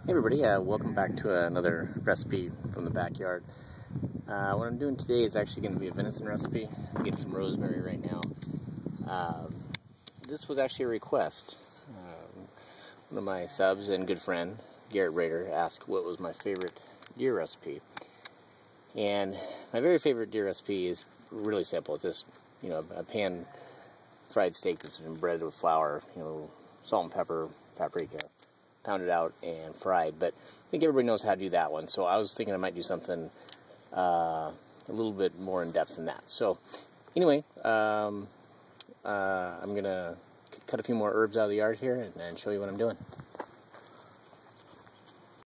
Hey everybody, welcome back to another recipe from the backyard. What I'm doing today is actually going to be a venison recipe. I'm getting some rosemary right now. This was actually a request. One of my subs and good friend, Garrett, asked what was my favorite deer recipe. And my very favorite deer recipe is really simple. It's just, a pan fried steak that's been breaded with flour, salt and pepper, paprika, pounded out and fried, but I think everybody knows how to do that one, so I was thinking I might do something a little bit more in depth than that. So anyway, I'm gonna cut a few more herbs out of the yard here and show you what I'm doing.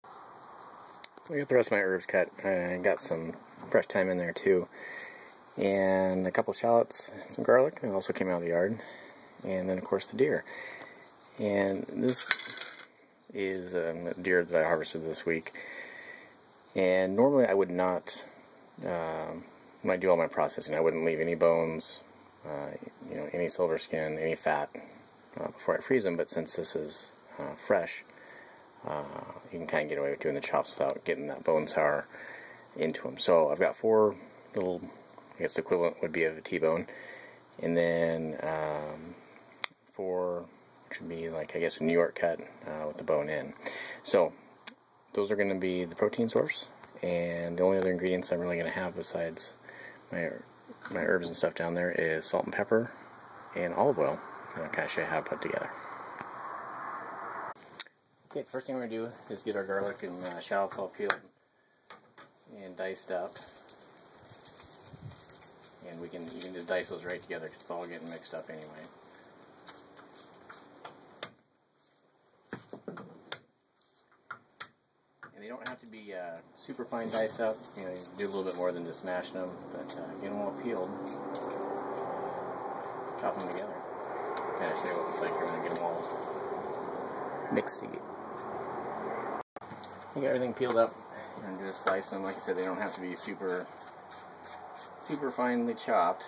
I got the rest of my herbs cut. I got some fresh thyme in there too, and a couple shallots, some garlic. It also came out of the yard, and then of course the deer. And this is a deer that I harvested this week, and normally I would not, when I do all my processing, I wouldn't leave any bones, any silver skin, any fat before I freeze them, but since this is fresh, you can kind of get away with doing the chops without getting that bone sour into them. So I've got 4 little, I guess the equivalent would be of a T-bone, and then 4 should be like, I guess, a New York cut with the bone in. So those are going to be the protein source, and the only other ingredients I'm really going to have besides my herbs and stuff down there is salt and pepper and olive oil. And I'll kind of show you how to put it together. Okay, the first thing we're going to do is get our garlic and shallots all peeled and diced up. And you can just dice those right together because it's all getting mixed up anyway. They don't have to be super fine diced up. You can do a little bit more than just smashing them, but get them all peeled, chop them together. Kind of show you what it's like here when I get them all mixed together. You got everything peeled up, and just slice them. Like I said, they don't have to be super finely chopped,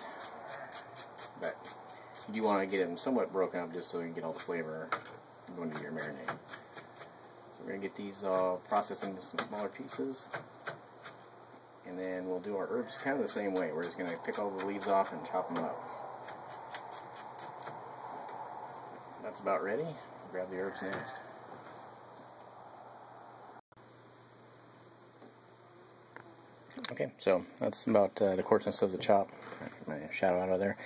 but you do want to get them somewhat broken up just so you can get all the flavor going into your marinade. We're going to get these processed into some smaller pieces, and then we'll do our herbs kind of the same way. We're just going to pick all the leaves off and chop them up. That's about ready. We'll grab the herbs next. Okay, so that's about the coarseness of the chop. Get my shadow out of there.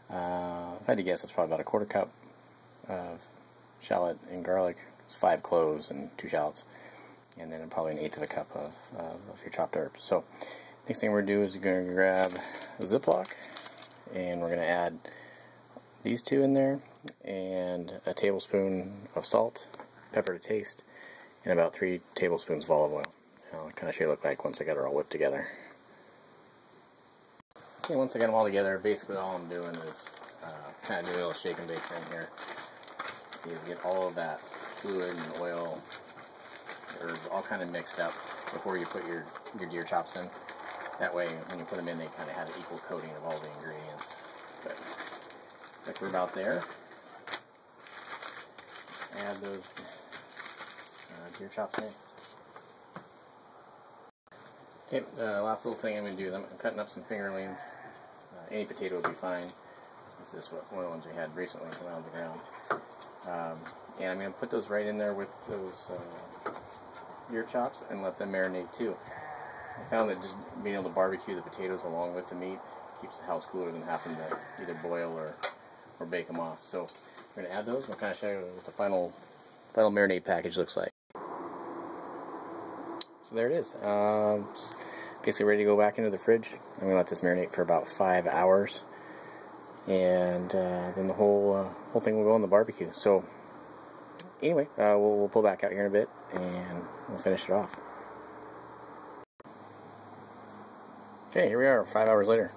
If I had to guess, it's probably about a 1/4 cup of shallot and garlic. 5 cloves and 2 shallots, and then probably 1/8 of a cup of your chopped herbs. So next thing we're going to do is we're going to grab a Ziploc, and we're going to add these 2 in there, and a tablespoon of salt, pepper to taste, and about 3 tablespoons of olive oil. I'll kind of show you what it look like once I got it all whipped together. Okay, once I got them all together, basically all I'm doing is kind of do a little shake and bake thing here. You get all of that fluid and oil, herbs, all kind of mixed up before you put your deer chops in. That way, when you put them in, they kind of have an equal coating of all the ingredients. But like we're about there, add those deer chops next. Okay, last little thing I'm going to do is I'm cutting up some fingerlings. Any potato would be fine. This is one of the ones we had recently come out of the ground. And I'm going to put those right in there with those deer chops and let them marinate too. I found that just being able to barbecue the potatoes along with the meat keeps the house cooler than having to either boil or bake them off. So we're going to add those. We'll kind of show you what the final marinade package looks like. So there it is. Basically ready to go back into the fridge. I'm going to let this marinate for about 5 hours. And then the whole thing will go on the barbecue. So anyway, we'll pull back out here in a bit and we'll finish it off. Okay, here we are 5 hours later.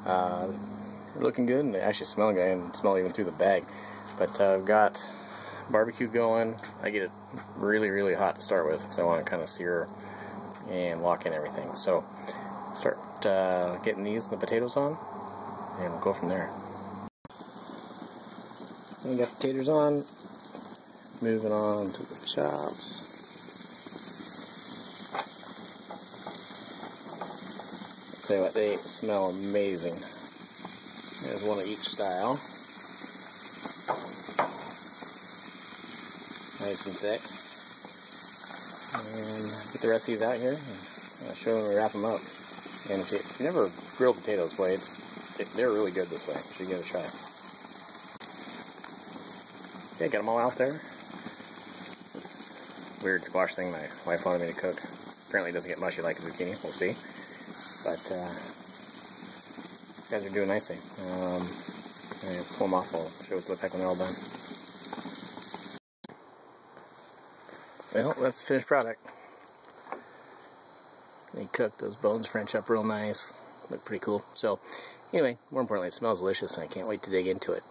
We're looking good, and they actually smelling good. I can smell even through the bag. But I've got barbecue going. I get it really hot to start with because I want to kind of sear and lock in everything. So start getting these and the potatoes on, and we'll go from there. We got potatoes on, moving on to the chops. Tell you what, they smell amazing. There's one of each style. Nice and thick. And get the rest of these out here and I'll show you when we wrap them up. And if you never grilled potatoes this way, they're really good this way. So you give it a try. Okay, got them all out there. This weird squash thing my wife wanted me to cook. Apparently it doesn't get mushy like a zucchini. We'll see. But you guys are doing nicely. I'm going to pull them off. I'll show you what they look like when they're all done. Well, that's the finished product. They cooked those bones French up real nice. Look pretty cool. So, anyway, more importantly, it smells delicious and I can't wait to dig into it.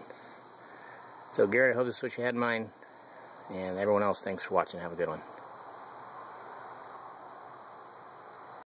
So, Garrett, I hope this is what you had in mind. And everyone else, thanks for watching. Have a good one.